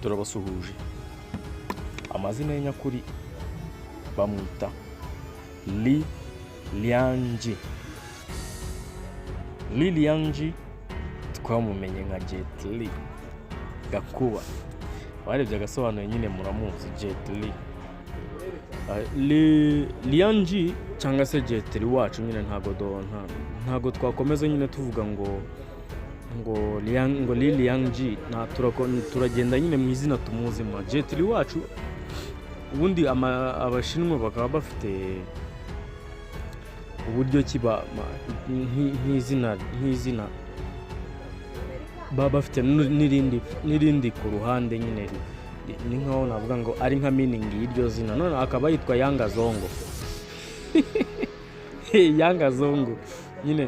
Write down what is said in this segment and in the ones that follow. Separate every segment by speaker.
Speaker 1: turabasuhuje. Amazina y'nyakuri bamwita Li Lianji. Li Lianji twamumenye nka Jet Li Gakuba. Barebye agasobanuye nyine muramuzi Jet Li. Li Lianji cyangwa se Jet Li wacu nyine ntago twakomeza nyine tuvuga ngo Li Lianji turagenda nyine mu izina tumuzima. Jet Li wacu ubundi abashinwa bakaba bafite uburyo kiba nk'izina baba bafite n'irindi ku ruhande nyine ni nkaho navuga ngo ari nka meaning y'iryo zina, none akaba yitwa YUBUZIMA. YUBUZIMA nyine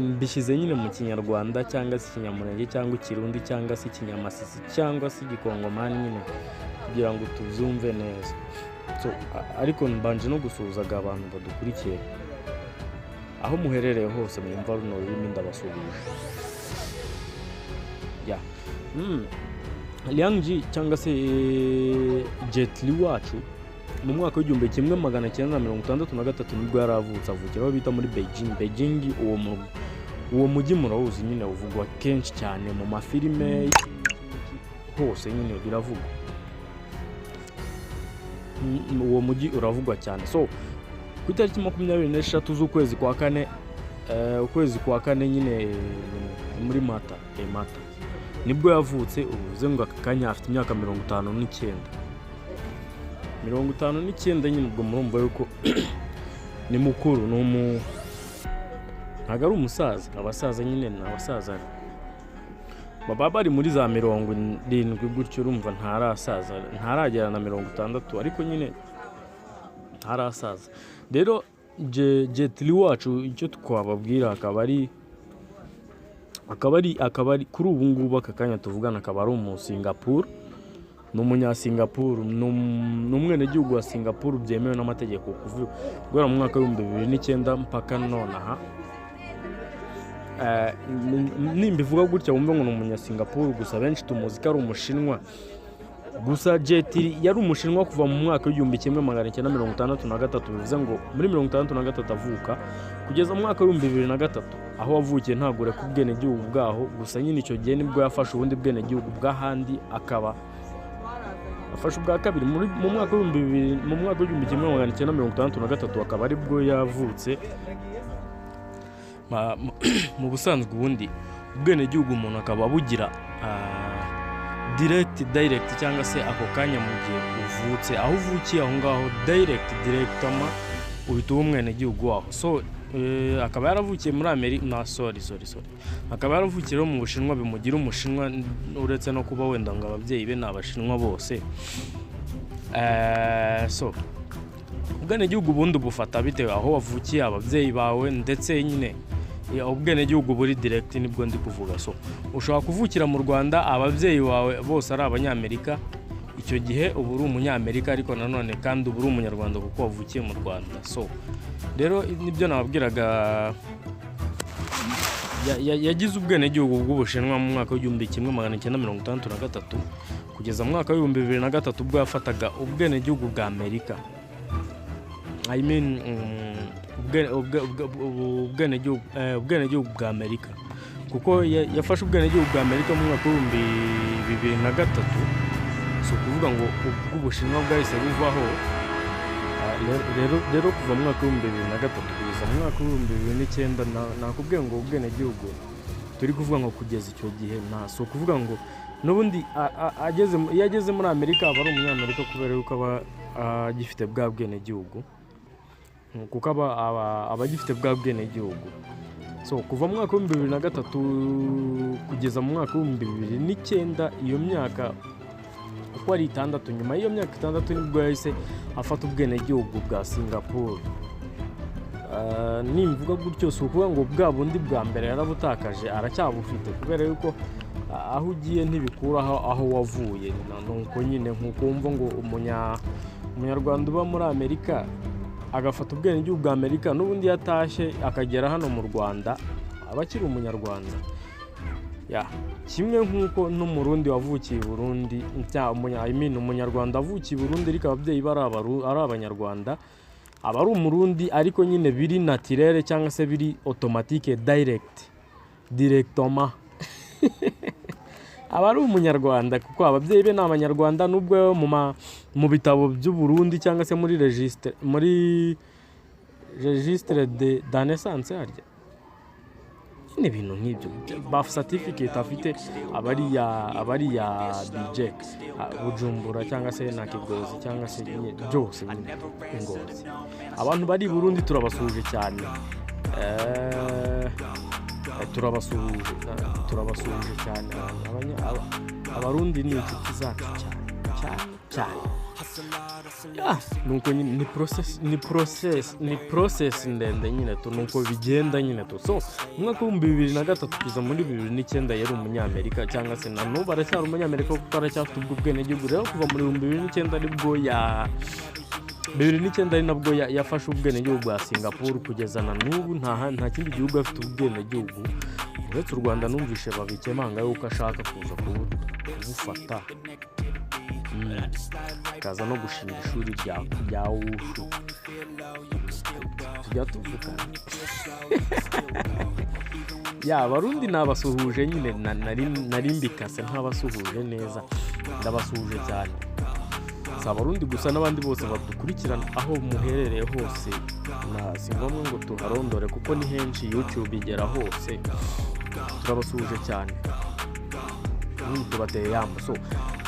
Speaker 1: mbishyize nyine mu kinyarwanda cyangwa se ikinyamurenge cyangwa ikirundi cyangwa se ikinyamasisi cyangwa se igikongomani nyine kugira ngo tuzumve neza. So ariko mbanje no gusuhuzaga abantu badukurikiye aho muherereye hose mwumva runo rurimi ndabasuhuje. Lianji cyangwa se Jet Li wacu mu mwaka w'igihumbi kimwe magana cyenda na 1963 nibwo yaravutse, avukira aho bita muri Beijing. Uwo mujyi murawuzi nyine uvugwa kenshi cyane mu mafilime hose nyine biravugwa. Uwo mujyi uravugwa cyane. So ku itariki 23 z'ukwezi kwa kane ukwezi kwa kane nyine muri Mata nibwo yavutse. Uvuze ngo akakanya afite imyaka 59 nyine ubwo murumva yuko ni mukuru, ntago ari umusaza. Abasaza nyine n'abasaza baba bari muri za 70 gutyo, urumva ntarasaza, ntaragera na 60 ariko nyine ntarasaza. Rero Jet Li wacu icyo twababwira akaba ari kuri ubu ngubu akakanya tuvugana akaba ari umu-Singapore, n'umunya-Singapore, n'umwene gihugu wa Singapore byemewe n'amategeko kuva mu mwaka wa 2009 mpaka none aha. Nimbivuga gutya wumva ngo n'umunya-Singapore gusa benshi tumuzi ko ari umushinwa. Gusa Jet Li yari umushinwa kuva mu mwaka w'igihumbi kimwe magana cyenda 1963, bivuze ngo muri 1963 avuka kugeza mu mwaka wa 2003. Aho wavukiye ntabwo reka ubwene gihugu bwaho, gusa nyine icyo gihe nibwo yafashe ubundi bwene gihugu bw'ahandi, akaba afashe ubwa kabiri mu mwaka wa 1963 akaba ari bwo yavutse. Mu busanzwe ubundi ubwene gihugu umuntu akaba bugira direct cyangwa se ako kanya mu gihe uvutse, aho uvukiye aho ngaho direct uhita uba umwene gihugu waho. So akaba yaravukiye muri Amerika akaba yaravukiye mu Bushinwa, bimugira umushinwa uretse no kuba wenda ngo ababyeyi be n'abashinwa bose. So ubwene gihugu bundi bufata bitewe aho wavukiye, ababyeyi bawe, ndetse nyine ubwene gihugu buri direct nibwo ndi kuvuga. So ushobora kuvukira mu Rwanda ababyeyi bawe bose ari abanyamerika, icyo gihe ubu uri umunyamerika, ariko nanone kandi ubu uri umunyarwanda kuko wavukiye mu Rwanda. So rero nibyo nababwiraga, yagize ubwene gihugu bw'Ubushinwa mu mwaka w'igihumbi kimwe magana cyenda 1963 kugeza mu mwaka wa 2003 ubwo yafataga ubwene gihugu bwa Amerika. Ubwene gihugu bwa Amerika, kuko yafashe ubwene gihugu bwa Amerika mu mwaka wa 2003. So kuvuga ngo ubw'Ubushinwa bwahise buvaho. Rero kuva mu mwaka wa 2003 kugeza mu mwaka wa 2009 nakubwiye ngo ubwene gihugu turi kuvuga ngo kugeza icyo gihe so kuvuga ngo n'ubundi yageze muri Amerika aba ari umunyamerika kubera yuko aba agifite bwa bwene gihugu, kuko aba agifite bwa bwene gihugu. So kuva mu mwaka wa 2003 kugeza mu mwaka wa 2009, iyo myaka uko ari 6, nyuma y'iyo myaka 6 nibwo yahise afata ubwene gihugu bwa Singapore. Nimvuga gutyo si ukuvuga ngo bwa bundi bwa mbere yarabutakaje, aracyabufite kubera yuko aho ugiye ntibikuraho aho wavuye. Nuko nyine nkuko wumva ngo umunyarwanda uba muri Amerika agafata ubwene gihugu bwa Amerika, n'ubundi yatashye akagera hano mu Rwanda abakiri umunyarwanda. ya kimwe nk'uko n'umurundi wavukiye i Burundi umunyarwanda avukiye i Burundi ariko ababyeyi ari abanyarwanda aba ari umurundi ariko nyine biri naturel cyangwa se biri automatique directement aba ari umunyarwanda kuko ababyeyi be n'abanyarwanda nubwo mu bitabo by'u Burundi cyangwa se muri registre de naissance harya ni ibintu nk'ibyo birth certificate afite abari ya DJ Bujumbura cyangwa se na Kigozi cyangwa se byose Ngozi. Abantu bari i Burundi turabasuje cyane turabasuje cyane abarundi ni inshuti zacu cyane nuko nyine ni process ndende nyine nuko bigenda nyine so umwaka wa 2003 kuza muri 2009 yari umunyamerika cyangwa se na n'ubu aracyari umunyamerika kuko aracyafite ubwo bwenegihugu rero kuva muri 2009 aribwo 2009 ari nabwo yafashe ubwenegihugu bwa Singapore kugeza na n'ubu nta kindi gihugu afite ubwenegihugu uretse u Rwanda numvishe babikemanga yuko ashaka kuza kubufata kaza no gushinga ishuri rya URUPFU tujya tuvugana abarundi nabasuhuje nyine narimbikase ntabasuhuje neza ndabasuhuje cyane si abarundi gusa n'abandi bose badukurikirana aho muherereye hose si ngombwa ngo tuharondore kuko ni henshi YouTube igera hose turabasuhuje cyane tubateye yamba so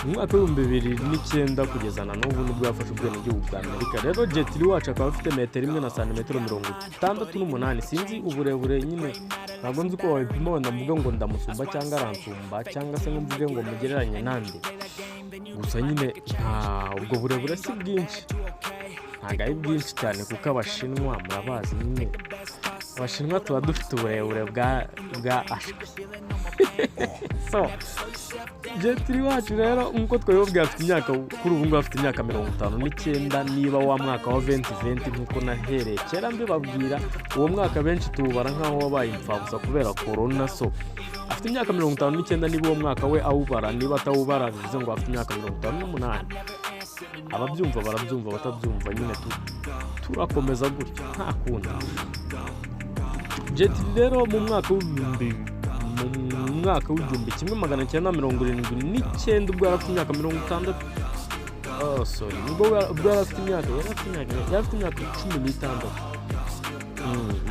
Speaker 1: umwaka wa 2009 kugeza na n'ubu nibwo yafashe ubwenegihugu bwa Amerika rero jetiri wacu akaba afite metero 1 na santimetero 68 sinzi uburebure nyine ntabwo nzi ko wabipima wenda mvuga ngo ndamusumba cyangwa aransumba cyangwa se mvuge ngo mugereranye nande gusa nyine ubwo burebure si bwinshi ntabwo ari bwinshi cyane kuko abashinwa murabazi nyine abashinwa tuba dufite uburebure bwa ashwi so jetiri wacu rero nkuko twebwe afite imyaka kuri ubu ngo afite imyaka 59 niba wa mwaka wa 2020 nkuko nahereye kera mbibabwira uwo mwaka benshi tubara nkaho wabaye impfabusa kubera corona so afite imyaka 59 niba uwo mwaka we awubara niba atawubara bivuze ngo afite imyaka 58 ababyumva barabyumva batabyumva nyine turakomeza gutyo nta kundi jetiri rero mu mwaka w'igihumbi 1979 ubwo yarafite imyaka 60 nibwo yarafite imyaka 16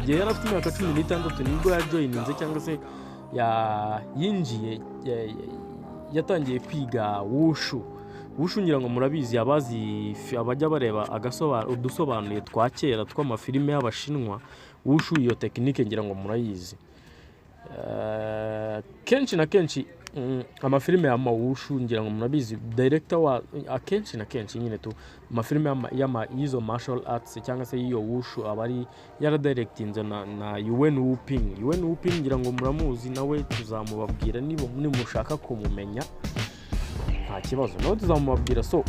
Speaker 1: igihe yarafite imyaka 16 nibwo yajoyininze cyangwa se yinjiye yatangiye kwiga wushu ngira ngo murabizi abazi abajya bareba udusobanuye twa kera tw'amafilime y'abashinwa wushu iyo tekinike ngira ngo murayizi kenshi na kenshi amafilime ya mawushu ngira ngo murabizi director wa akenshi na kenshi nyine amafilime y'izo martial arts cyangwa se iyo wushu abari yaradirectinze na UN Wuping ngira ngo muramuzi nawe tuzamubabwira nimushaka kumumenya nta kibazo nawe tuzamubabwira so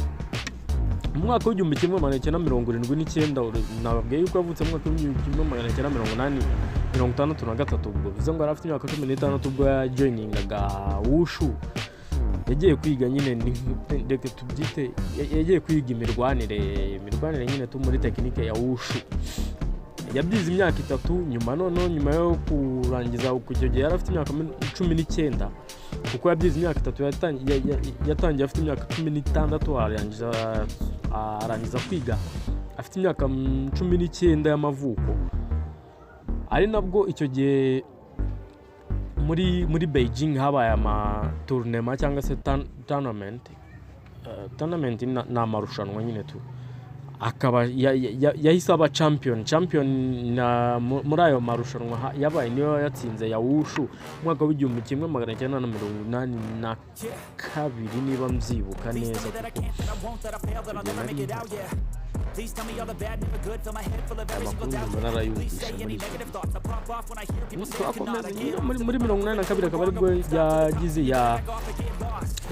Speaker 1: mu mwaka w'igihumbi 1979 nababwiye yuko yavutse mu mwaka w'igihumbi 1963 ubwo bivuze ngo arafite imyaka 16 ubwo yajoiningaga wushu yagiye kwiga nyine ndeke tubyite yagiye kwiga imirwanire nyine muri tekinike ya wushu yabyize imyaka 3 nyuma yo kurangiza icyo gihe yarafite imyaka 19 kuko yabyize imyaka 3 yatangiye afite imyaka 16 arangiza kwiga afite imyaka 19 y'amavuko ari nabwo icyo gihe muri Beijing habaye tournament cyangwa se tournament ni amarushanwa nyine akaba yahise aba champion muri ayo marushanwa yabaye niyo yatsinze ya wushu umwaka w'igihumbi 1982 niba mzibuka neza muri 1982 akaba aribwo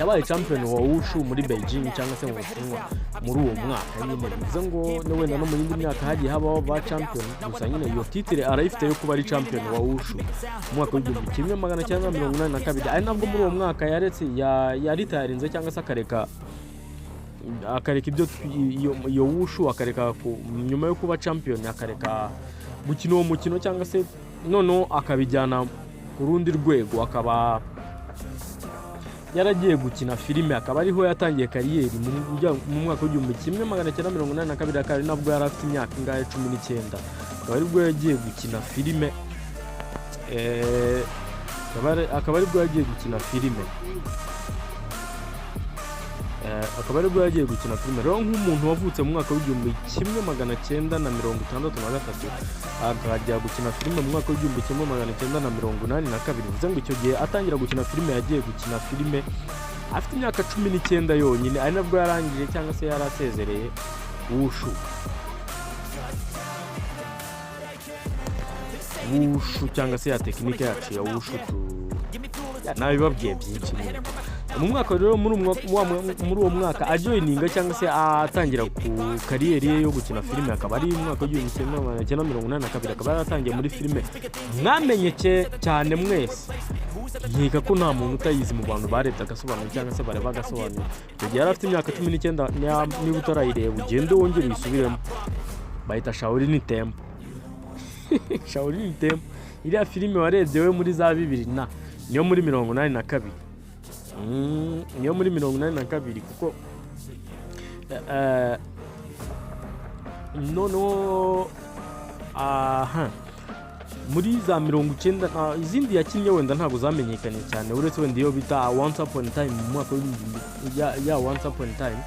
Speaker 1: yabaye champion wa Wushu muri Beijing cyangwa se mu Bushinwa muri uwo mwaka nyine bivuze ngo wenda no mu yindi myaka hagiye habaho ba champion gusa nyine iyo titre arayifite yo kuba ari champion wa Wushu mu mwaka w'1982 ari nabwo muri uwo mwaka yaretse yaritarinze cyangwa se akareka ibyo iyo Wushu akareka nyuma yo kuba champion akareka gukina uwo mukino cyangwa se noneho akabijyana ku rundi rwego akaba yaragiye gukina filime akaba ariho yatangiye kariyeri mu mwaka w'1982 akaba nabwo yari afite imyaka ingahe 19 akaba aribwo yagiye gukina filime akaba aribwo yagiye gukina filime rero nk'umuntu wavutse mu mwaka w'1963 akajya gukina filime mu mwaka w'1982 bivuze ngo icyo gihe atangira gukina filime yagiye gukina filime afite imyaka 19 yonyine ari nabwo yarangije cyangwa se yarasezereye Wushu cyangwa se ya tekinike yacu ya Wushu nabibabwiye byinshi mu mwaka rero muri uwo mwaka ajoininga cyangwa se atangira ku kariyeri ye yo gukina filime akaba ari mu mwaka w'1982 akaba yaratangiye muri filime mwamenye cyane mwese nkeka ko nta muntu utayizi mu bantu bareta AGaSOBANUYE cyangwa se bareba AGaSOBANUYE igihe yari afite imyaka 19 niba utarayireba ugende wongere uyisubiremo bayita Shaolin Temple Shaolin Temple iriya filime warebye we muri za 2000 niyo muri 82 niyo muri 82 kuko muri za 90 izindi yakinnye wenda ntabwo zamenyekanye cyane uretse wenda iyo bita Once Upon a Time mu mwaka Once Upon a Time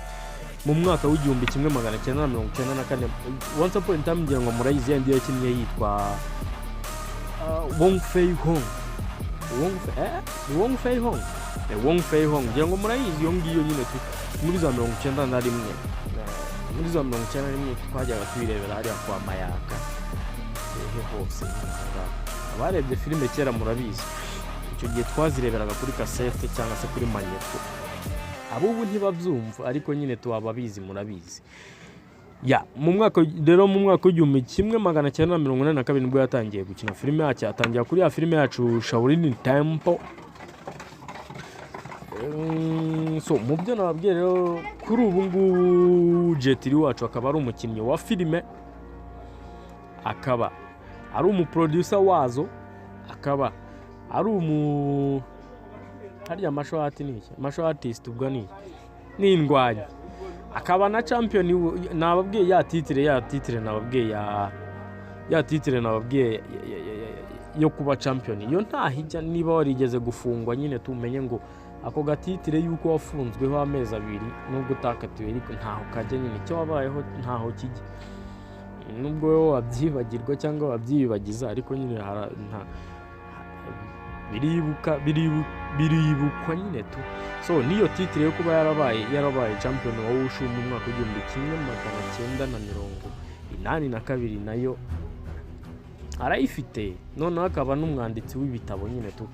Speaker 1: mu mwaka w'1994 Once Upon a Time ngira ngo murayizi yandi yakinnye yitwa Wong Fei Hong ngira ngo murayizi iyo ngiyo nyine muri za 91 twajyaga tuyirebera hariya kwa Mayaka hose abarebye filime kera murabizi icyo gihe twazireberaga kuri cassette cyangwa se kuri magneto abubu ntibabyumva ariko nyine tubabizi murabizi mu mwaka w'1982 nibwo yatangiye gukina filime yacu atangira kuri ya filime yacu Shaolin Temple mu byo nababwiye rero kuri ubu ngubu Jetiri wacu akaba ari umukinnyi wa filime akaba ari umuproducer wazo akaba ari harya martial artist ubwo ni indwanyi akaba na champion nababwiye ya titre nababwiye yo kuba champion iyo ntahijya niba warigeze gufungwa nyine tumenye ngo ako gatitire yuko wafunzweho amezi 2 nubwo utakatiwe ariko ntaho kajya nyine cyo wabayeho ntaho kijya nubwo wowe wabyibagirwa cyangwa wabyibagiza ariko nyine biribukwa nyine tu niyo titre yo kuba yarabaye champion wa Wushu mu mwaka w'1982 nayo arayifite none akaba n'umwanditsi w'ibitabo nyine tu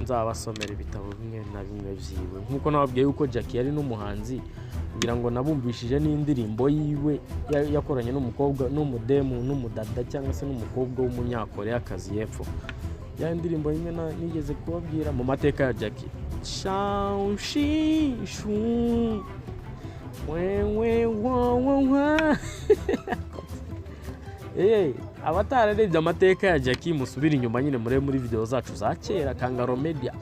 Speaker 1: nzabasomera ibitabo bimwe na bimwe byiwe nkuko nababwiye yuko Jackie yari n'umuhanzi kugira ngo nabumvishije n'indirimbo yiwe yakoranye n'umukobwa n'umudemu n'umudada cyangwa se n'umukobwa w'umunyakoreakazi y'epfo ya ndirimbo imwe nigeze kubabwira mu mateka ya Jackie Shaoshishu wewe wa abatararebye amateka ya Jackie musubira inyuma nyine muri video zacu za kera Kangaro Media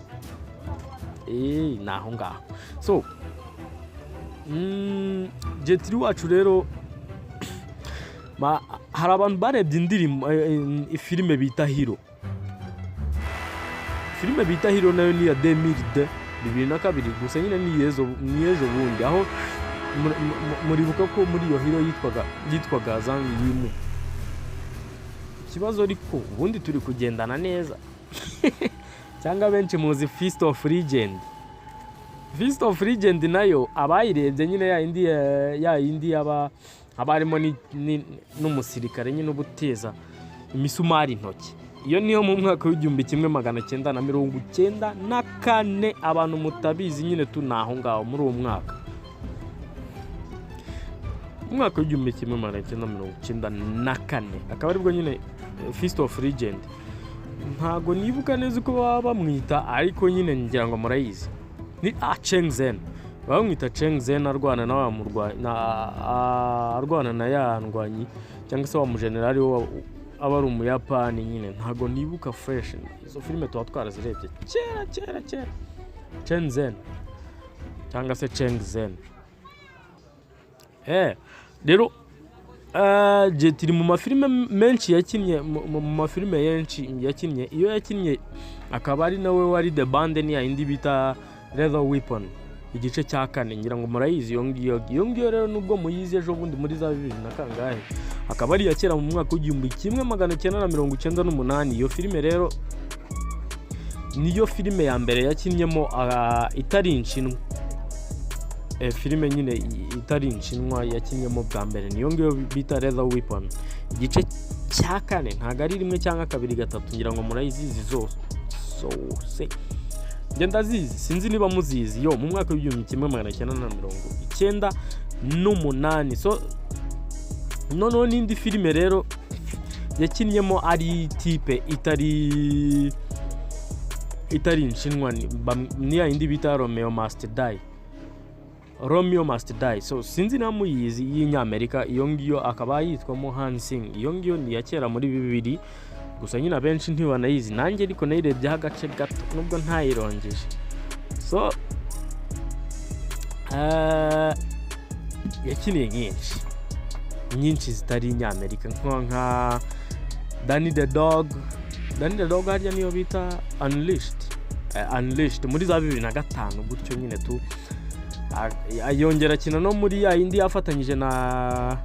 Speaker 1: naho ngaho Jetiri wacu rero hari abantu barebye indirimbo filime bita Hero nayo ni ya 2002 gusa nyine ni ejo bundi aho muribuka ko muri iyo Hero yitwaga Zhang Yimou ikibazo ariko ubundi turi kugendana neza cyangwa benshi muzi Feast of Legend nayo abayirebye nyine ya indi abarimo n'umusirikare nyine ubuteza imisumari intoki iyo niyo mu mwaka w'1994 abantu mutabizi nyine tunaho ngaho muri uwo mwaka. Umwaka w'1994 akaba aribwo nyine Feast of Legend. Ntago nibuka neza uko baba bamwita ariko nyine ngira ngo murayizi. Ni Cheng Zhen. Bamwita Cheng Zhen arwana na ya ndwanyi cyangwa se wa mugenerali aba ari umuyapani nyine. Ntago nibuka fresh. Izo filime tuba twarazirebye kera. Cheng Zhen cyangwa se Cheng Zhen. Rero Jet iri mu mafilime menshi yakinnye, mu mafilime yenshi yakinnye. Iyo yakinnye akaba ari nawe wari the band ni indi bita Lethal Weapon, igice cya 4 ngira ngo murayizi. Iyo ngiyo rero nubwo muyizi ejo bundi muri za 2000 na kangahe, akaba ari yakera mu mwaka w'1998. Iyo filime rero niyo filime ya mbere yakinnyemo itari inshinwa. Filime nyine itari inshinwa yakinnyemo bwa mbere niyo ngiyo bita Lethal Weapon, igice cya 4. Ntago ari rimwe cyangwa 2 3 ngira ngo murayizi zose. Ngenda zizi, sinzi niba muzizi. Yo mu mwaka w'1998 so noneho n'indi filime rero yakinnyemo ari type itari inshinwa ni ya indi bita Romeo Must Die. So sinzi na muyizi y'Inyamerika. Iyo ngiyo akaba yitwamo Hansing. Iyo ngiyo ni yakera muri 2000 gusa nyine abenshi ntibanayizi. Nanjye ariko nayirebye agace gato nubwo ntayirongeje. So yakiniye nyinshi zitari Inyamerika nka Danny the Dog harya niyo bita Unleashed muri za 2005 gutyo nyine tu. Ayongera kina no muri ya indi yafatanyije na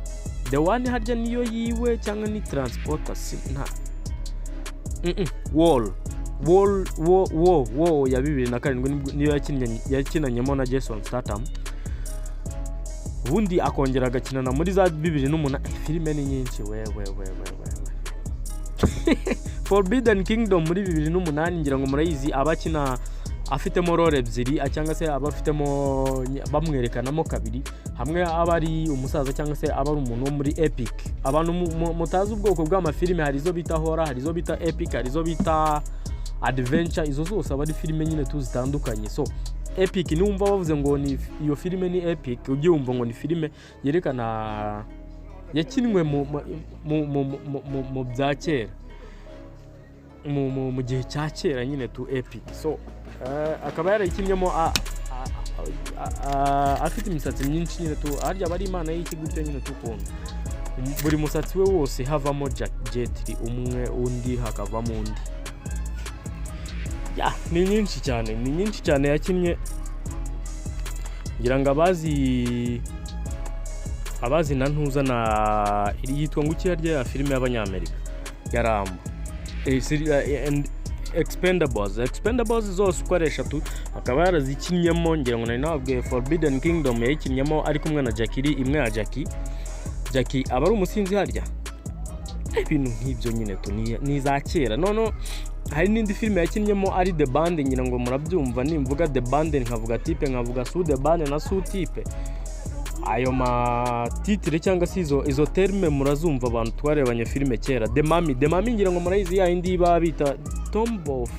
Speaker 1: The One harya niyo yiwe cyangwa ni Transporter nta Wall ya 2007 niyo yakinanyemo na Jason Statham. Ubundi akongera agakinana muri za 2008. Filime ni nyinshi wewe Forbidden Kingdom muri 2008 ngira ngo murayizi. Abakina afitemo role ebyiri cyangwa se abafitemo bamwerekanamo kabiri. Hamwe aba ari umusaza cyangwa se aba ari umuntu wo muri Epic. Abantu mutazi ubwoko bw'amafilime, hari izo bita horror, hari izo bita epic, hari izo bita adventure. Izo zose aba ari filime nyine tuzitandukanye. So Epic numva bavuze ngo ni iyo filime ni epic, ujye wumva ngo ni filime yerekana yakinwe mu bya kera, mu gihe cya kera nyine tu Epic. So akaba yarayikinnyemo afite imisatsi myinshi nyine tu. Harya bari imana y'iki gutyo nyine tukunze. Buri musatsi we wose havamo Jet umwe, undi hakavamo undi. Ni nyinshi cyane yakinnye. Ngira ngo abazi na ntuza na yitwa ngo harya ya filime y'Abanyamerika Yarambo. Expendables zose uko ari 3 akaba yarazikinnyemo. Ngira ngo nabwiye Forbidden Kingdom yayikinnyemo ari kumwe na imwe ya Jackie aba ari umusinzi harya. Ibintu nk'ibyo nyine tu ni za kera. Hari n'indi filime yakinnyemo ari The Band. Ngira ngo murabyumva nimvuga The Band nkavuga type, nkavuga Sue The Band na Sue type. Ayo ma titre cyangwa se izo terme murazumva abantu twarebanye filime kera. The Mummy ngira ngo murayizi ya indi babita Tomb of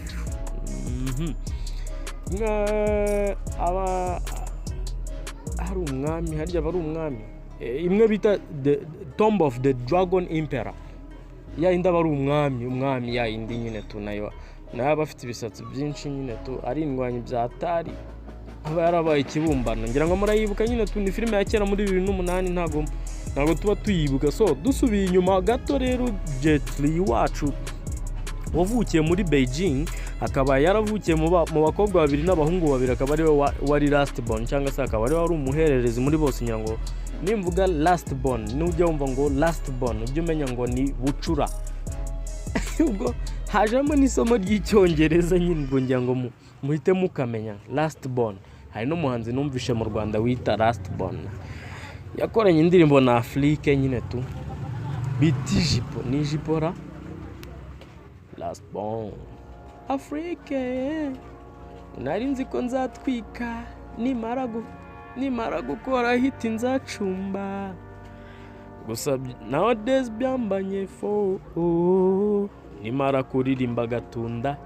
Speaker 1: hari umwami harya bari umwami imwe bita The Tomb of the Dragon Emperor. Ya indi aba ari umwami ya indi nyine tu nayo bafite ibisatsi byinshi nyine tu ari indwanyi bya Atari. Aba yarabaye ikibumbano. Ngira ngo murayibuka nyine tu ni filime ya kera muri 2008. Ntago tuba tuyibuka. So dusubiye inyuma gato rero, Jet Li wacu wavukiye muri Beijing, akaba yaravukiye mu bakobwa 2 n'abahungu 2. Akaba ari wari last born cyangwa se akaba ari wari umuhererezi muri bose. Ngira ngo nimvuga last born nujya wumva ngo last born ujye umenya ngo ni bucura. Ubwo hajamo n'isomo ry'icyongereza nyine ngo ngira ngo muhite mukamenya last born. Hari no muhanzi numvishe mu Rwanda wita last born, yakoranye indirimbo na Afrique nyine tu biti jipo ni jipora last born Afrique nari nzi ko nzatwika nimara gukora hiti nzacumba gusa nowadays byambanye fo nimara kuririmba gatunda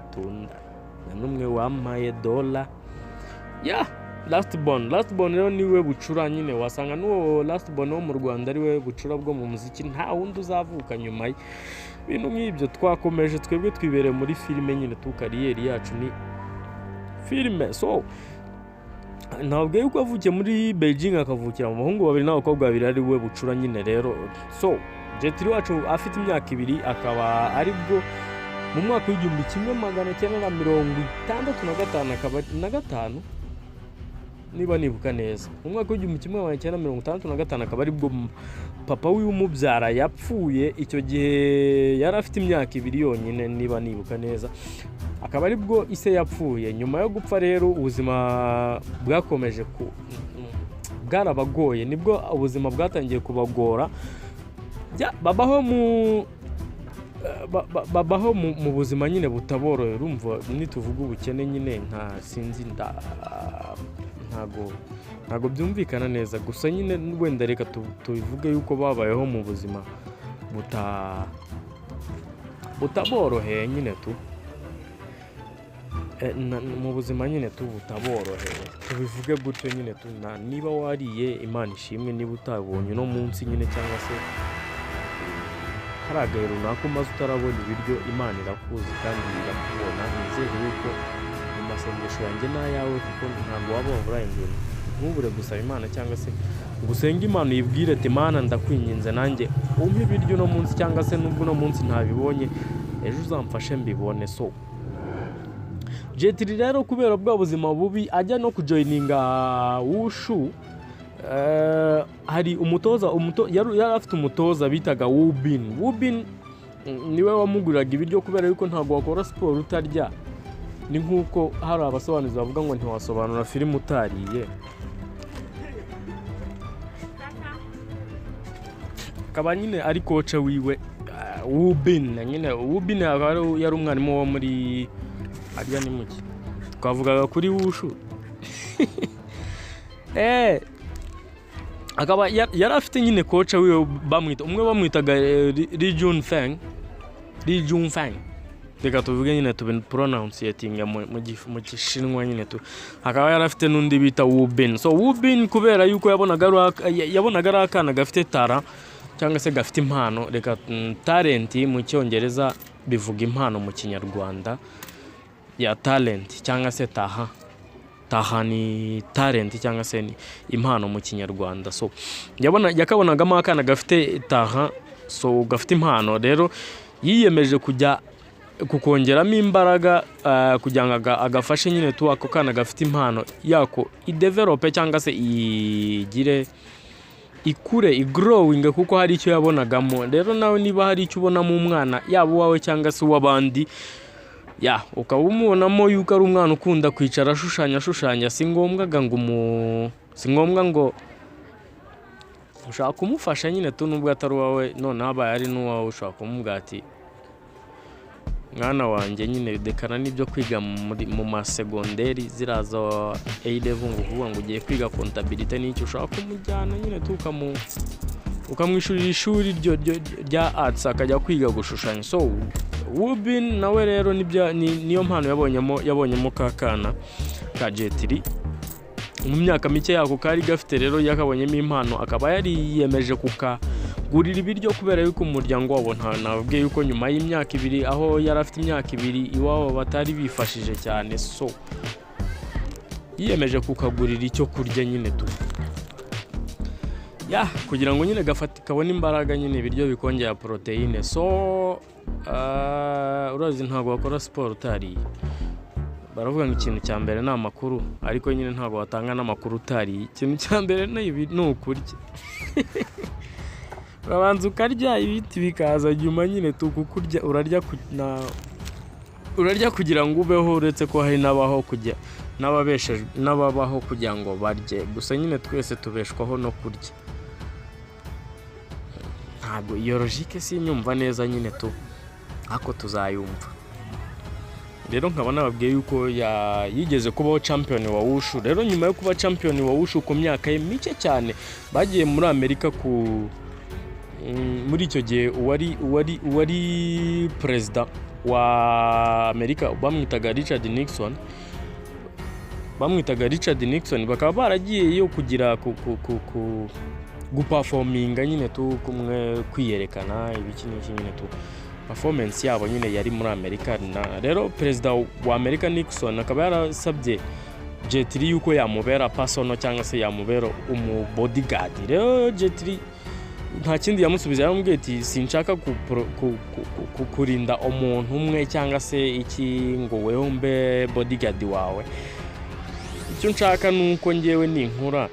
Speaker 1: na numwe wampaye $. Last born rero niwe bucura nyine, wasanga n'uwo last born wo mu Rwanda ari we bucura bwo mu muziki, nta wundi uzavuka nyuma y'ibintu nk'ibyo. Twakomeje twebwe twibere muri filime nyine, kariyeri yacu ni filime. So ntabwo yuko avukiye muri Beijing akavukira mu bahungu babiri n'abakobwa babiri ari we bucura nyine rero. So Jetiri wacu afite imyaka 2 akaba ari bwo mu mwaka w'1965 niba nibuka neza, mu mwaka w'1965 akaba ari bwo papa w'umubyara yapfuye. Icyo gihe yari afite imyaka 2 yonyine niba nibuka neza, akaba ari bwo ise yapfuye. Nyuma yo gupfa rero ubuzima bwakomeje bwarabagoye, nibwo ubuzima bwatangiye kubagora. Babaho mu buzima nyine butaboroye. Urumva nituvuga ubukene nyine nta sinzi ntago byumvikana neza, gusa nyine wenda reka tubivuge yuko babayeho mu buzima butaboroheye nyine mu buzima nyine butaboroheye, tubivuge gutyo nyine niba wariye Imana ishimwe, niba utabonye no munsi nyine cyangwa se hari agahero runaka umaze utarabona ibiryo, Imana irakuzi kandi irakubona. Nizere yuko mu masengesho yanjye n'ayawe, kuko ntabwo waba waburaye ngo ntubure gusaba Imana cyangwa se gusenga Imana uyibwire ati Mana ndakwinginze nanjye umpe ibiryo no munsi, cyangwa se nubwo no munsi ntabibonye ejo uzamfashe mbibone. So Jetiri rero kubera bwa buzima bubi ajya no kujoininga wushu. Hari umutoza yari afite umutoza bitaga Wubin niwe wamuguraga ibiryo kubera yuko ntabwo wakora siporo utarya. Ni nkuko hari abasobanuzi bavuga ngo ntiwasobanura filime utariye. Akaba nyine ari coach wiwe Wubin yari umwarimu wo muri ariya ni muki twavugaga kuri wushu. Akaba yari afite nyine coach wiwe bamwitaga Li Junfeng. Reka tuvuge nyine pronunciating mu Gishinwa nyine akaba yari afite n'undi bita Wubin. So Wubin kubera yuko yabonaga ari akana gafite tara cyangwa se gafite impano, reka talent mu Cyongereza bivuga impano mu Kinyarwanda ya talent cyangwa se taha ni talent cyangwa se ni impano mu Kinyarwanda. So yakabonagamo akana gafite taha, so gafite impano rero yiyemeje kujya kukongeramo imbaraga kugira ngo agafashe nyine ako kana gafite impano yako idevelope cyangwa se ikure igrowing, kuko hari icyo yabonagamo. Rero nawe niba hari icyo ubona mu mwana yaba wawe cyangwa se w'abandi, ukaba umubonamo yuko ari umwana ukunda kwicara ashushanya, si ngombwa ngo ushaka kumufasha nyine nubwo atari wawe, none abaye ari n'uwawe ushaka kumubwira ati mwana wanjye nyine dekana n'ibyo kwiga mu masegonderi ziraza A-level ngo ugiye kwiga contabilité n'icyo ushaka kumujyana nyine ukamwishurira ishuri rya arts akajya kwiga gushushanya. So Wubin nawe rero niyo mpano yabonyemo kakana ka Jetiri mu myaka mike yako kari gafite. Rero yakabonyemo impano, akaba yari yiyemeje kukagurira ibiryo kubera yuko umuryango wabo ntabwe yuko nyuma y'imyaka 2 aho yari afite imyaka 2 iwabo batari bifashije cyane. So yiyemeje kukagurira icyo kurya nyine kugira ngo nyine kabone imbaraga nyine ibiryo bikongera proteine. So urazi ntabwo wakora siporo utariye. Baravuga ngo ikintu cya mbere ni amakuru, ariko nyine ntabwo watanga n'amakuru utariye. Ikintu cya mbere ni ukurya. Urabanza ukarya ibiti bikaza nyuma nyine kukurya, urarya kugira ngo ubeho, uretse ko hari n'ababaho kugira ngo barye. Gusa nyine twese tubeshwaho no kurya. Ntabwo iyo logique si nyumva neza nyine ako tuzayumva. rero nkaba nababwiye yuko yigeze kubaho champion wa wushu. Rero nyuma yo kuba champion wa wushu ku myaka ye mike cyane bagiye muri Amerika muri icyo gihe uwari president wa Amerika bamwitaga Richard Nixon bakaba baragiye yo kugira guperforminga nyine kumwe kwiyerekana ibiki nyine performance yabo nyine yari muri Amerika. Rero president wa Amerika Nixon akaba yarasabye Jet Li yuko yamubera personal cyangwa se yamubera bodyguard. Rero Jet Li nta kindi yamusubiza, yaramubwiye ati sinshaka kurinda umuntu umwe cyangwa se iki ngo wewe mbe bodyguard wawe. Icyo nshaka nuko ngewe ninkura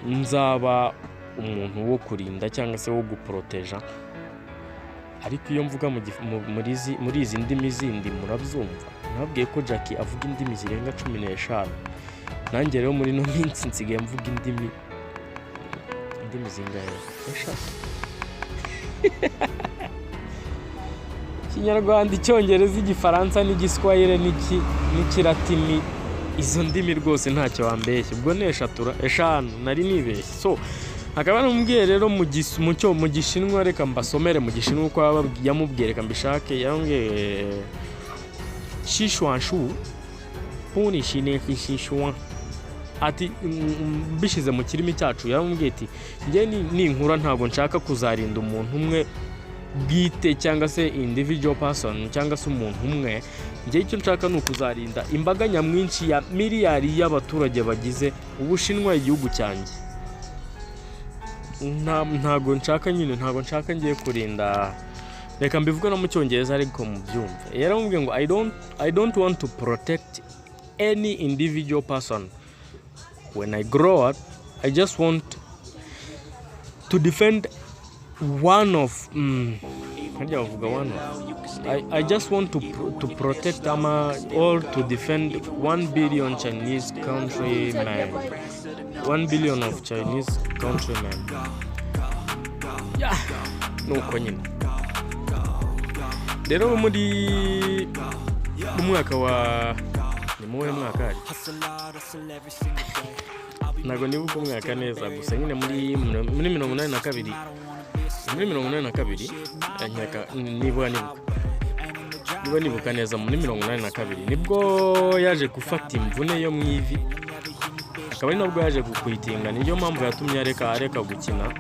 Speaker 1: nzaba umuntu wo kurinda cyangwa se wo guproteja. Ariko iyo mvuga muri izi ndimi zindi murabyumva. Nabwiye ko Jackie avuga indimi zirenga 15. Nanjye rero muri no minsi nsigaye mvuga indimi zingahe? 3. Kinyarwanda, Icyongereza, Igifaransa n'Igiswahili n'Ikilatini. Izo ndimi rwose ntacyo wambeshye. Ubwo ne 5 nari nibeshye. So akaba namubwiye rero mu Gishinwa, reka mbasomere mu Gishinwa uko yamubwiye, reka mbishake. Yambwiye Shishuanshu puni shine Shishuan. Ati bishize mu kirimi cyacu yaramubwiye ati nge ninkura ntabwo nshaka kuzarinda umuntu umwe bwite cyangwa se individual person cyangwa se umuntu umwe. Nge icyo nshaka ni ukuzarinda imbaga nyamwinshi ya miliyari y'abaturage bagize Ubushinwa, igihugu cyanjye. Ntabwo nshaka ngiye kurinda, reka mbivuga no mu Cyongereza ariko mu byumve. Yaramubwiye ngo I don't want to protect any individual person. When I grow up, I just want to defend one of I just want to protect or to defend 1 billion Chinese countrymen. 1 billion of Chinese countrymen. Yeah, nuko nyine. Rero muri umwaka wa ni muwe mwaka ari nago nibuka umwaka neza gusa nyine muri 82 anyaka nibuka neza muri 82 nibwo yaje gufata imvune yo mu ivi, akaba ari nabwo yaje gukwitinga. Niyo mpamvu yatumye areka gukina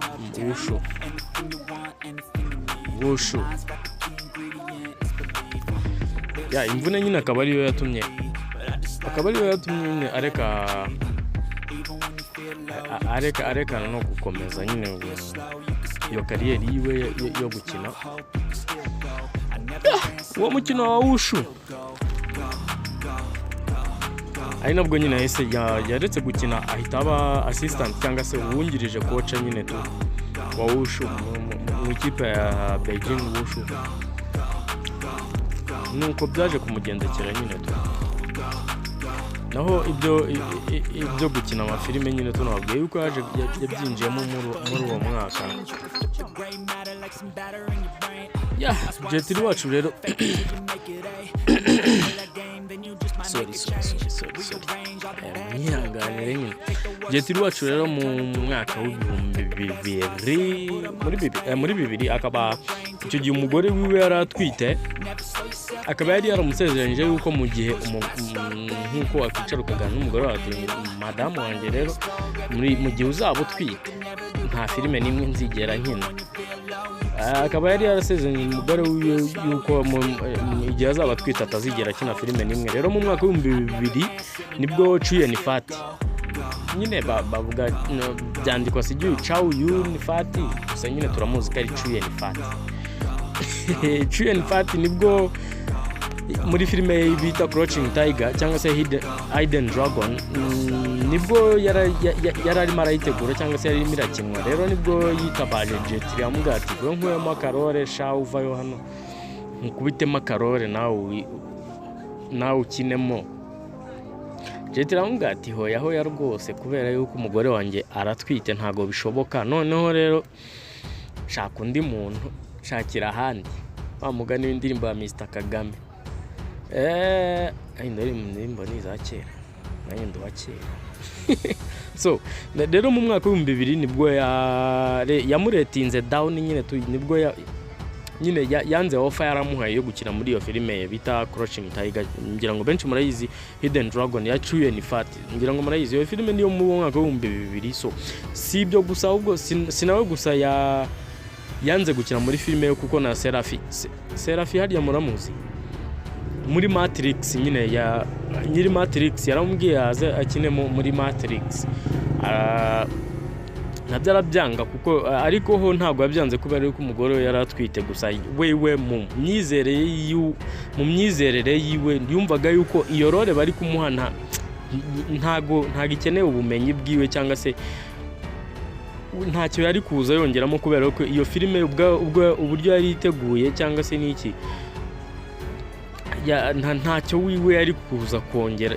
Speaker 1: wushu. Ya imvune nyine akaba ariyo yatumye areka no gukomeza nyine iyo kariyeri yiwe yo gukina uwo mukino wa wushu. Ari nabwo nyine yahise yaretse gukina ahita aba assistant cyangwa se uwungirije coach nyine wa wushu mu ikipe ya Beijing wushu. Nuko byaje kumugendekera nyine naho ibyo gukina amafilime nyine tunabwiye yuko yabyinjiyemo muri uwo mwaka. Jet Li wacu rero nyihanganire nyine. Jet Li wacu rero mu mwaka muri 2000 akaba icyo gihe umugore wiwe yaratwite, akaba yari yaramusezeranyije yuko mu gihe nkuko akicara ukagana n'umugore wawe madamu wanjye rero mu gihe uzaba utwite nta filime nimwe nzigera nkina. Akaba yari yarasezeranyije umugore wiwe yuko igihe azaba atwite atazigera akina filime nimwe. Rero mu mwaka wa 2000 nibwo Chuyen Fati nyine bavuga byandikwa sigiye Chao Yun Fati, gusa nyine turamuzi ko ari Chuyen Fati. Chuyen Fati nibwo muri filime bita Crouching Tiger cyangwa se Hidden Dragon nibwo yararimo arayitegura cyangwa se yarimo irakinwa. Rero nibwo yitabaje Jet Li amubwira ati ngo nkuyemo akarore sha uvayo hano nkubitemo akarore nawe ukinemo. Jet Li amubwira ati hoya rwose kubera yuko umugore wanjye aratwite ntago bishoboka, noneho rero shaka undi muntu, shakira ahandi. Bamugana indirimbo ya Mr Kagame ndari nimba niza kera nanjye ndo wakera so rero mu mwaka wa 2000 nibwo yamuretinze down nyine nibwo nyine yanze offer yaramuhaye yo gukina muri iyo filime bita Crouching Tiger. Ngira ngo benshi murayizi Hidden Dragon ya Chuye ni Fati. Ngira ngo murayizi iyo filime niyo mu mwaka wa 2000. So si ibyo gusa ahubwo sinawe gusa yanze gukina muri filime yo kuko na Serafi hariya muramuzi muri Matrix nyine nyiri Matrix yaramubwiye aze akine muri Matrix. Nabyarabyanga kuko ariko ho ntabwo yabyanze kubera yuko umugore we yaratwite gusa wewe mu myizerere yiwe yumvaga yuko iyo role bari kumuha ntago ikeneye ubumenyi bwiwe cyangwa se ntacyo yari kuza yongeramo kubera ko iyo filime uburyo yari iteguye cyangwa se niki ntacyo wiwe yari kuza kongera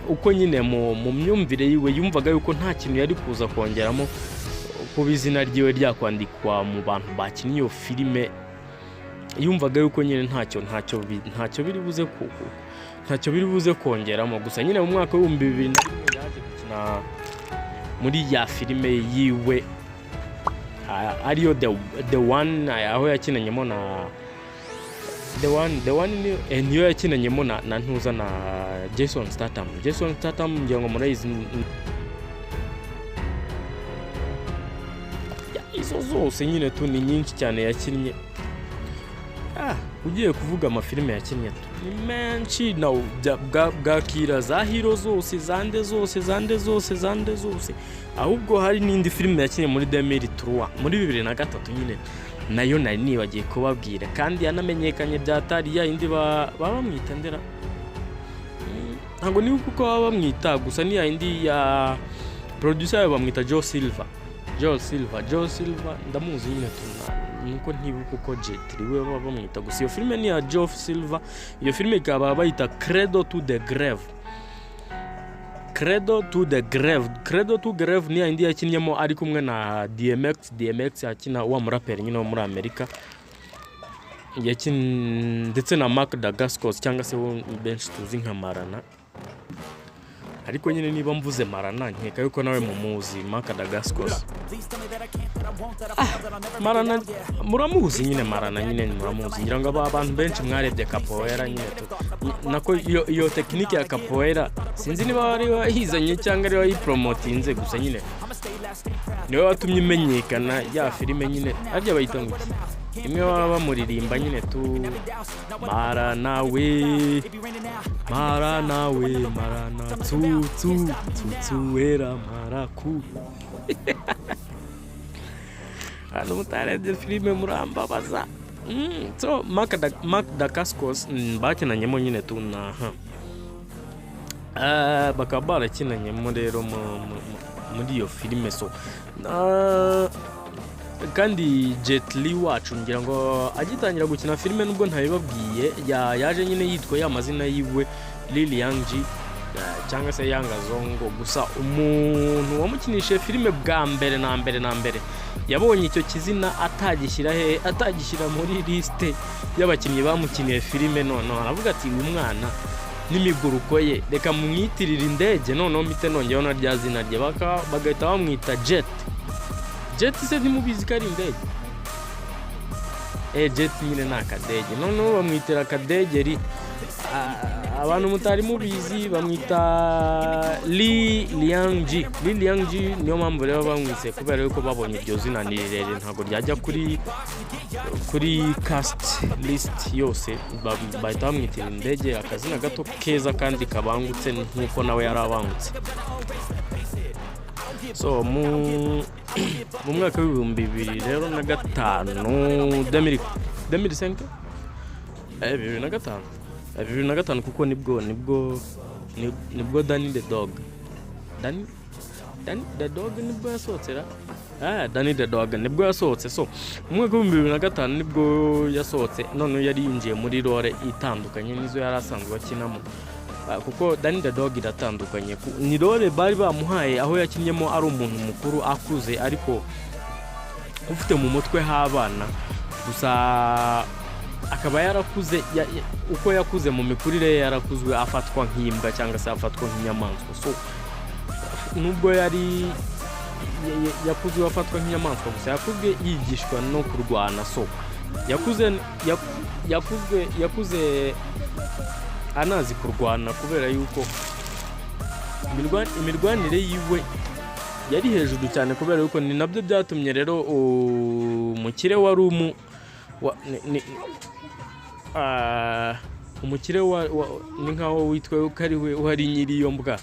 Speaker 1: uko nyine mu myumvire yiwe yumvaga yuko nta kintu yari kuza kongeramo ku bizina ryiwe ryakwandikwa mu bantu bakinnye iyo filime. Yumvaga yuko nyine ntacyo biri buze kongeramo gusa nyine mu mwaka wa 2000 yaje gukina muri ya filime yiwe ariyo the one aho yakinanyemo na the one niyo yakinanyemo na ntuza na Jason Statham ngira ngo murayizi izo zose nyine tu ni nyinshi cyane yakinnye. Ugiye kuvuga amafilime yakinnye ni menshi na bwakira za hero zose zande zose ahubwo hari n'indi filime yakinnye muri 2003 muri 2003 nyine nayo nari nibagiye kubabwira kandi yanamenyekanye byatari ya indi bamwita ndera ntabwo ni kuko bamwita gusa ni ya indi ya producer bamwita Joe Silva ndamuzi nyine nuko ntibuka uko Jet riwe bamwita gusa iyo filime ni ya Joe Silva. Iyo filime ikaba bayita Credo to the Grave ni ya indi yakinnyemo ari kumwe na DMX yakina wa muraperi nyine wo muri Amerika ndetse na Mark Dacascos cyangwa se benshi tuzi nka Marana. Ariko nyine niba mvuze Marana nkeka yuko nawe mumuzi Mark Dacascos. Marana muramuzi nyine Marana nyine muramuzi ngira ngo abantu benshi mwarebye capoeira nyine nako iyo technique ya capoeira sinzi niba wari wahizanye cyangwa ari wayipromotinze gusa nyine niwe watumye imenyekana ya filime nyine arya bayita ngo imwe baba bamuririmba nyine tu Marana wera maraku ano mutarebye filime murambabaza. So Mark Dacascos bakinanyemo nyine tu bakaba barakinanyemo rero muri iyo filime. So kandi Jet Li wacu ngira ngo agitangira gukina filime nubwo ntabibabwiye yaje nyine yitwa ya mazina yiwe Lil Yang Ji cyangwa se Yanga Zongo gusa umuntu wamukinishe filime bwa mbere na mbere yabonye icyo kizina atagishyira muri liste y'abakinnyi bamukiniye filime none aravuga ati uyu mwana n'imiguruko ye reka mumwitirira indege none mite nongeyeho na rya zina rye bagahita bamwita Jet se ntimubizi ko ari indege Jet nyine ni akadege none bamwitira akadege abantu mutari mubizi bamwita Li Yang Ji niyo mpamvu rero bamwise kubera yuko babonye iryo zina nirere ntago ryajya kuri cast list yose bahita bamwitira indege akazina gato keza kandi kabangutse nkuko nawe yarabangutse. So mu mwaka wa 2000 rero na 2005 2005 kuko nibwo Danny the Dog nibwo yasohotse Danny the Dog nibwo yasohotse. So mu mwaka wa 2005 nibwo yasohotse none yari yinjiye muri role itandukanye nizo yari asanzwe akinamo kuko Danny the Dog iratandukanye ni role bari bamuhaye aho yakinnyemo ari umuntu mukuru akuze ariko ufite mu mutwe habana gusa akaba yarakuze uko yakuze mu mikurire yarakuzwe afatwa nk'imbwa cyangwa se afatwa nk'inyamaswa. So nubwo yari yakuzwe afatwa nk'inyamaswa gusa yakuzwe yigishwa no kurwana. So yakuze anazi kurwana kubera yuko imirwanire yiwe yari hejuru cyane, kubera yuko ni nabyo byatumye rero umukire wari umukire ni nkaho witwa ko ari we uhari nyiri iyo mbwa,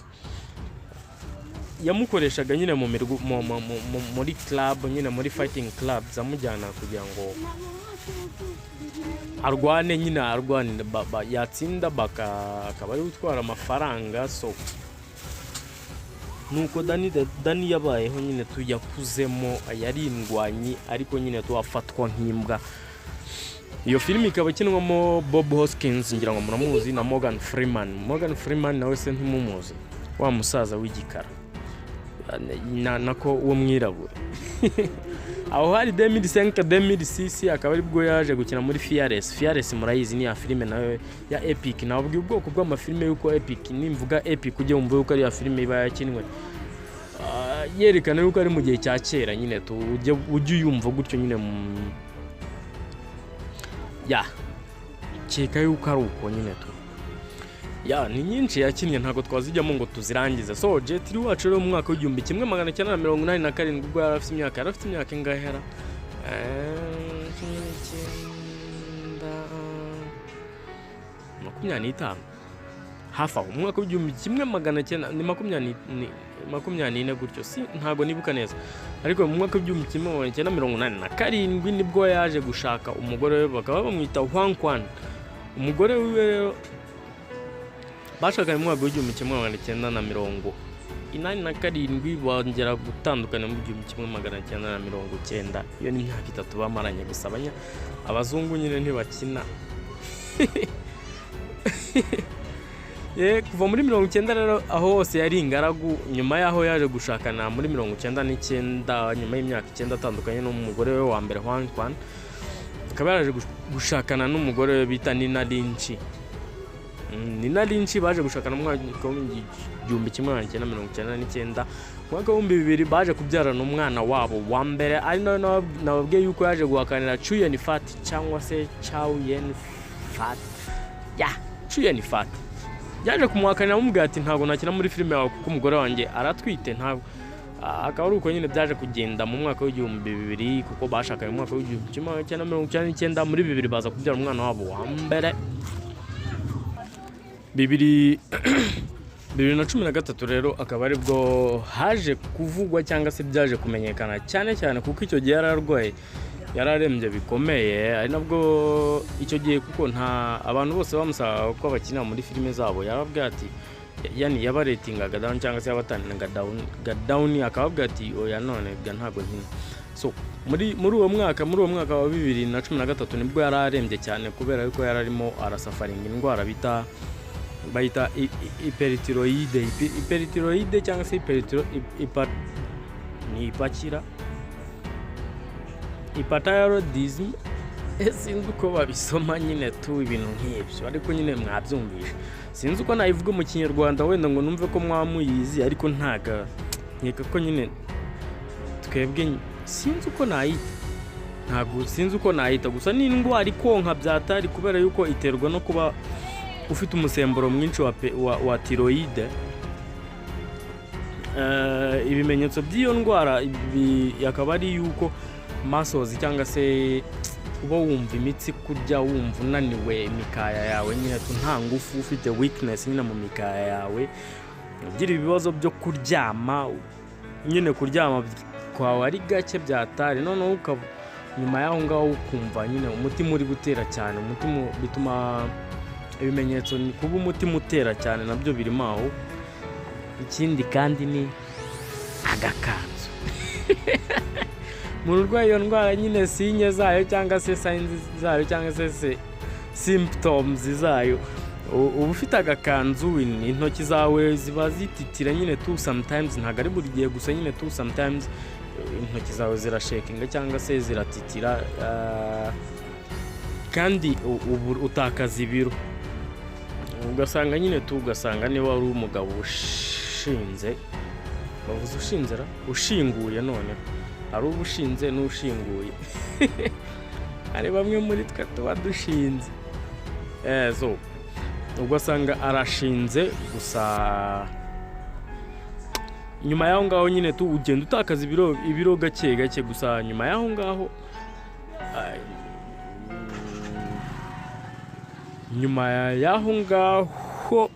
Speaker 1: yamukoreshaga nyine muri club, nyine muri fighting club zamujyana kugira ngo arwane, nyine arwane yatsinda akaba ari gutwara amafaranga. So nuko Dani yabayeho nyine tuyakuzemo, yari indwanyi ariko nyine tuwafatwa nk'imbwa. Iyo filimi ikaba ikinwamo Bob Hoskins, ngira ngo muramuzi, na Morgan Freeman nawe se ntimumuzi, wa musaza w'igikara nako uwo mwirabura. Aho hari 2005-2006 akaba ari bwo yaje gukina muri Fearless murayizi, ni ya filime nayo ya Epic. Nabwo ubwoko bw'amafilime yuko Epic, nimvuga Epic ujye umva yuko ari ya filime iba yakinwe yerekana yuko ari mu gihe cya kera, nyine ujye uyumva gutyo nyine keka yuko ari uko nyine ni nyinshi yakinnye ntago twazijyamo ngo tuzirangize. So Jet Li wacu rero mu mwaka w'igihumbi 1987 ubwo yari afite imyaka ingahe hera 25 hafi aho, mu mwaka w'igihumbi 1980 gutyo, si ntago nibuka neza, ariko mu mwaka w'igihumbi 1987 nibwo yaje gushaka umugore we, bakaba bamwita Huang Quan. Umugore we rero bashakanye mu mwaka w'igihumbi 1987 bongera gutandukana mu gihumbi 1990. Iyo ni imyaka 3 bamaranye gusa. Abazungu nyine ntibakina. Kuva muri 90 rero aho hose yari ingaragu. Nyuma yaho yaje gushakana muri 99, nyuma y'imyaka 9 atandukanye n'umugore we wa mbere Huang Quan, akaba yaje gushakana n'umugore we bita Nina Lynch. Baje gushakana mu mwaka w'igihumbi 1999. Mu mwaka w'ibihumbi 2000 baje kubyarana umwana wabo wa mbere, ari nawe nababwiye yuko yaje guhakanira Chu Yen-fat cyangwa se Chow Yen-fat. Chu Yen-fat yaje kumuhakanira amubwira ati ntago nakina muri filime yawe kuko umugore wanjye aratwite. Ntago akaba ari uko nyine byaje kugenda mu mwaka w'igihumbi 2000, kuko bashakanye mu mwaka w'igihumbi 1999. Muri 2000 baza kubyara umwana wabo wa mbere. 2013 rero akaba ari bwo haje kuvugwa cyangwa se byaje kumenyekana cyane kuko icyo gihe yararwaye, yararembye bikomeye. Ari nabwo icyo gihe kuko nta abantu bose bamusaba ko bakina muri filime zabo, yarababwira ati yani yabaretingaga down cyangwa se yabatanaga down, akababwira ati oya none ntago nkina. So muri uwo mwaka wa 2013 nibwo yararembye cyane, kubera yuko yararimo arasafaringa indwara bayita hyperthyroide cyangwa se hyperthyroidism. Sinzi uko babisoma nyine ibintu nk'ibyo, ariko nyine mwabyumvisha. Sinzi uko nayivuga mu Kinyarwanda wenda ngo numve ko mwamuyizi, ariko ntaga nkeka ko nyine twebwe sinzi uko nayita gusa ni indwara ikonka byatari, kubera yuko iterwa no kuba ufite umusemburo mwinshi wa thyroide. Ibimenyetso by'iyo ndwara yakaba ari yuko muscles cyangwa se uba wumva imitsi kurya, wumva unaniwe, imikaya yawe nyine nta ngufu, ufite weakness nyine mu mikaya yawe, ugira ibibazo byo kuryama, nyine kuryama kwawe ari gake byatari. Noneho nyuma yaho ngaho ukumva nyine umutima uri gutera cyane, umutima bituma ibimenyetso ni kuba umutima utera cyane nabyo birimo aho. Ikindi kandi ni agakanzu. Mu rurwaye iyo ndwara nyine sinye zayo cyangwa se signs zayo cyangwa se symptoms zayo, uba ufite agakanzu, intoki zawe ziba zititira nyine sometimes, ntago ari buri gihe gusa nyine sometimes intoki zawe zirashakinga cyangwa se ziratitira. kandi utakaza ibiro, ugasanga nyine ugasanga niba wari umugabo ushinze, bavuze ushinzera ushinguye, none ari ubushinze n'ushinguye ari bamwe muri twe tuba dushinze, so ugasanga arashinze gusa nyuma yaho ngaho nyine ugenda utakaza ibiro gake gake, gusa nyuma yaho ngaho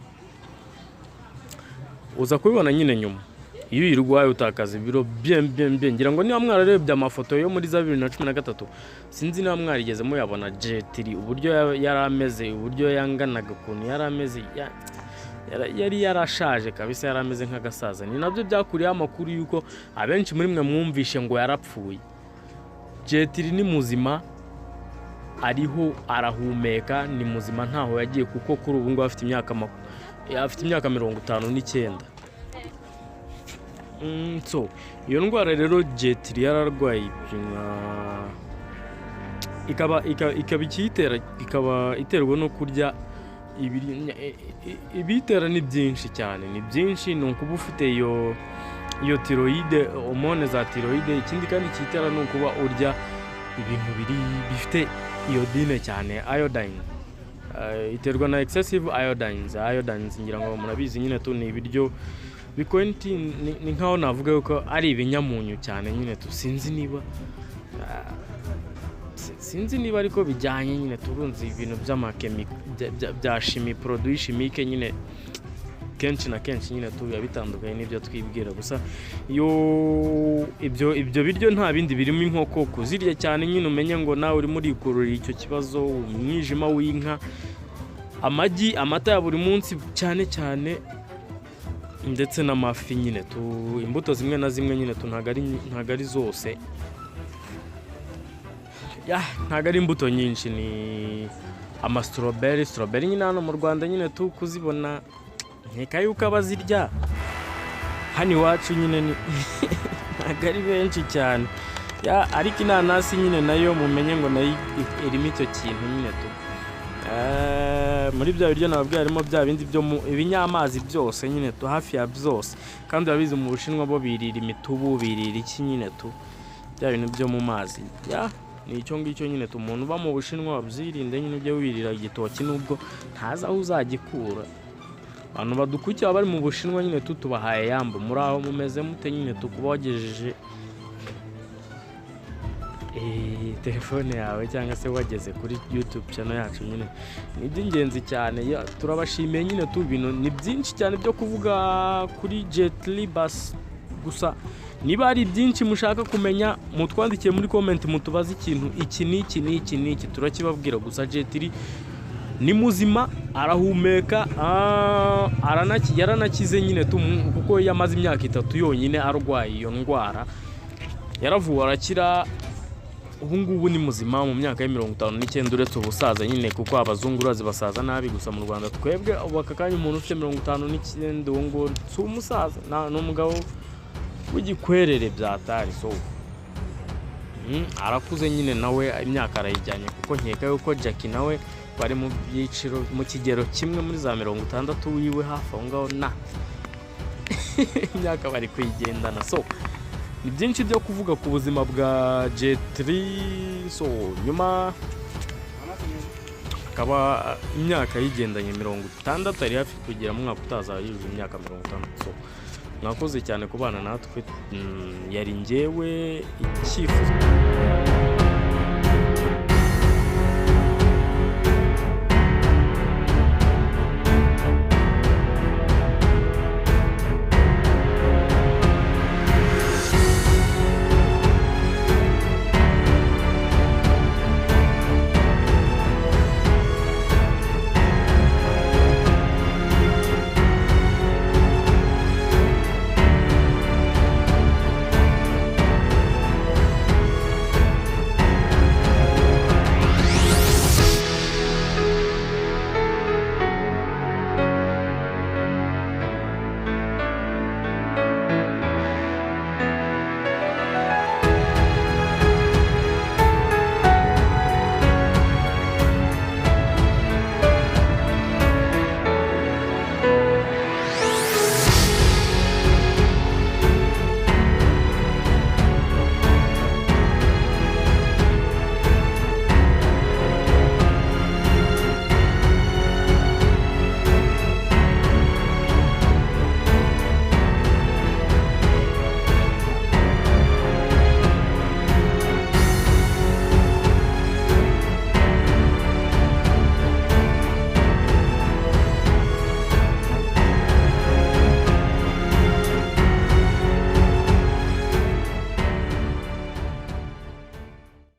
Speaker 1: uza kubibona nyine nyuma iyo uyirwaye utakaza ibiro bien ngira ngo niba mwararebye amafoto yo muri za 2013 sinzi niba mwarigeze muyabona J3 uburyo yari ameze, uburyo yanganaga ukuntu yari ameze, yari yarashaje kabisa, yari ameze nk'agasaza. Ni nabyo byakuriye amakuru yuko abenshi muri mwe mwumvishe ngo yarapfuye. J3 ni muzima, ariho arahumeka, ni muzima, ntaho yagiye, kuko kuri ubu ngo afite imyaka 59. So iyo ndwara rero J3 yararwaye, ikaba iterwa no kurya ibitera ni byinshi cyane, ni byinshi. Ni ukuba ufite iyo thyroide, hormone za thyroide. Ikindi kandi kitera no kuba urya ibintu bifite iodine cyane, iodine. Iterwa na excessive iodines. Ngira ngo murabizi nyine ni ibiryo bikwenti, ni nkaho navuga yuko ari ibinyamunyu cyane nyine, sinzi niba ariko bijyanye nyine, turunze ibintu bya chimie, produit chimique nyine, kenshi na kenshi nyine tubiya bitandukanye n'ibyo twibwira. Gusa ibyo biryo nta bindi birimo inkoko, kuzirya cyane nyine umenye ngo nawe uri muri ikururira icyo kibazo, umwijima w'inka, amagi, amata ya buri munsi cyane cyane, ndetse n'amafi nyine, imbuto zimwe na zimwe nyine ntago ari zose, ntago ari imbuto nyinshi, ni strawberry nyine hano mu Rwanda nyine kuzibona nkeka yuko abazirya hano iwacu nyine ntago ari benshi cyane, ariko inanasi nyine nayo mumenye ngo nayo irimo icyo kintu nyine muri bya biryo nababwiye harimo bya bindi byo ibinyamazi byose nyine hafi ya byose, kandi abizi mu Bushinwa bo birira imitubu, birira iki nyine bya bintu byo mu mazi. Ni icyo ngicyo nyine umuntu uba mu Bushinwa wabyirinde nyine, ujye wirira igitoki nubwo ntaza aho uzagikura. Abantu badukurikiye bari mu Bushinwa nyine tubahaye yambo, muri aho mumeze mute nyine, kuba wagejeje telefone yawe cyangwa se wageze kuri YouTube channel yacu nyine, ni by'ingenzi cyane. Turabashimiye nyine ibintu ni byinshi cyane byo kuvuga kuri J3 bas, gusa niba ari byinshi mushaka kumenya mutwandikiye muri comment, mutubaze ikintu iki turakibabwira. Gusa J3 ni muzima, arahumeka, yaranakize nyine kuko yamaze imyaka 3 yonyine arwaye iyo ndwara, yaravuwe arakira. Ubu ngubu ni muzima mu myaka ya 59, uretse ubusaza nyine, kuko abazungu basaza nabi. Gusa mu Rwanda twebwe ubu aka kanya umuntu ufite 59 uwo ngo si umusaza, ni umugabo w'igikwerere byatari. So arakuze nyine, nawe imyaka arayijyanye, kuko nkeka yuko Jackie nawe bari mu byiciro mu kigero kimwe muri za 60 wiwe, hafi aho ngaho imyaka bari kuyigendana. So ni byinshi byo kuvuga ku buzima bwa J3. So nyuma akaba imyaka yigendanye 60, ari hafi kugera mu mwaka utaza yujuje imyaka 60. So mwakoze cyane kubana natwe, yari njyewe icyifuzo.